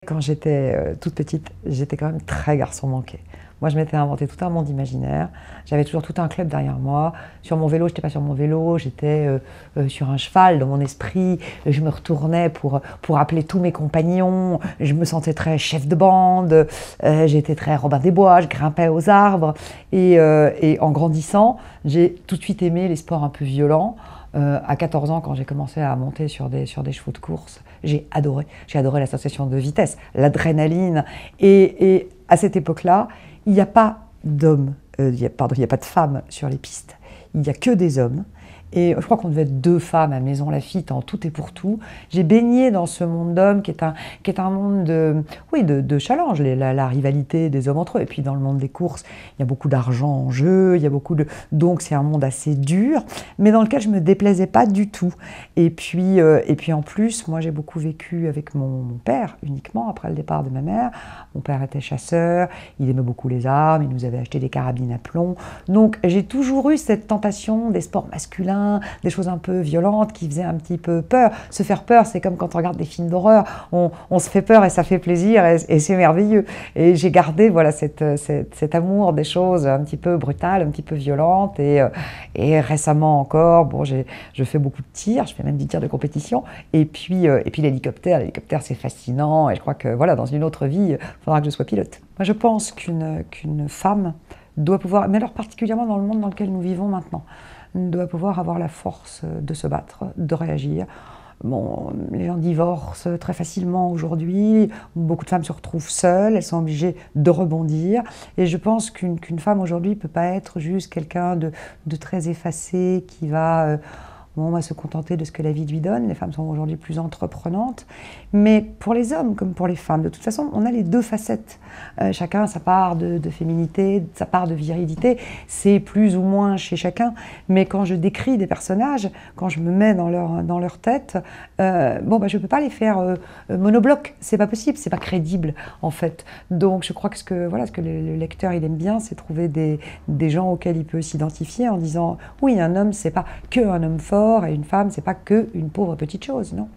Quand j'étais toute petite, j'étais quand même très garçon manqué. Moi, je m'étais inventé tout un monde imaginaire. J'avais toujours tout un club derrière moi. Sur mon vélo, je n'étais pas sur mon vélo, j'étais sur un cheval dans mon esprit. Je me retournais pour appeler tous mes compagnons. Je me sentais très chef de bande. J'étais très Robin des Bois, je grimpais aux arbres. Et en grandissant, j'ai tout de suite aimé les sports un peu violents. À 14 ans, quand j'ai commencé à monter sur des chevaux de course, j'ai adoré. J'ai adoré la sensation de vitesse, l'adrénaline. Et à cette époque-là, il n'y a pas d'hommes, il n'y a pas de femmes sur les pistes. Il n'y a que des hommes. Et je crois qu'on devait être 2 femmes à Maison Lafitte en tout et pour tout. J'ai baigné dans ce monde d'hommes qui est un monde de challenge, la rivalité des hommes entre eux. Et puis dans le monde des courses, il y a beaucoup d'argent en jeu, donc c'est un monde assez dur, mais dans lequel je ne me déplaisais pas du tout. Et puis en plus, moi j'ai beaucoup vécu avec mon père uniquement après le départ de ma mère. Mon père était chasseur, il aimait beaucoup les armes, il nous avait acheté des carabines à plomb. Donc j'ai toujours eu cette tentation des sports masculins, des choses un peu violentes qui faisaient un petit peu peur. Se faire peur, c'est comme quand on regarde des films d'horreur, on se fait peur et ça fait plaisir et c'est merveilleux. Et j'ai gardé voilà, cet amour des choses un petit peu brutales, un petit peu violentes. Et récemment encore, bon, je fais beaucoup de tirs, je fais même du tir de compétition. Et puis l'hélicoptère c'est fascinant. Et je crois que voilà, dans une autre vie, il faudra que je sois pilote. Moi, je pense qu'une femme doit pouvoir, mais alors particulièrement dans le monde dans lequel nous vivons maintenant, doit pouvoir avoir la force de se battre, de réagir. Bon, les gens divorcent très facilement aujourd'hui, beaucoup de femmes se retrouvent seules, elles sont obligées de rebondir. Et je pense qu'une femme aujourd'hui ne peut pas être juste quelqu'un de très effacé qui va se contenter de ce que la vie lui donne. Les femmes sont aujourd'hui plus entreprenantes. Mais pour les hommes comme pour les femmes, de toute façon, on a les 2 facettes. Chacun a sa part de féminité, sa part de virilité. C'est plus ou moins chez chacun. Mais quand je décris des personnages, quand je me mets dans leur tête, je ne peux pas les faire monobloc. C'est pas possible, c'est pas crédible en fait. Donc je crois que ce que le lecteur il aime bien, c'est trouver des gens auxquels il peut s'identifier en disant oui, un homme, c'est pas que un homme fort et une femme, c'est pas que une pauvre petite chose, non.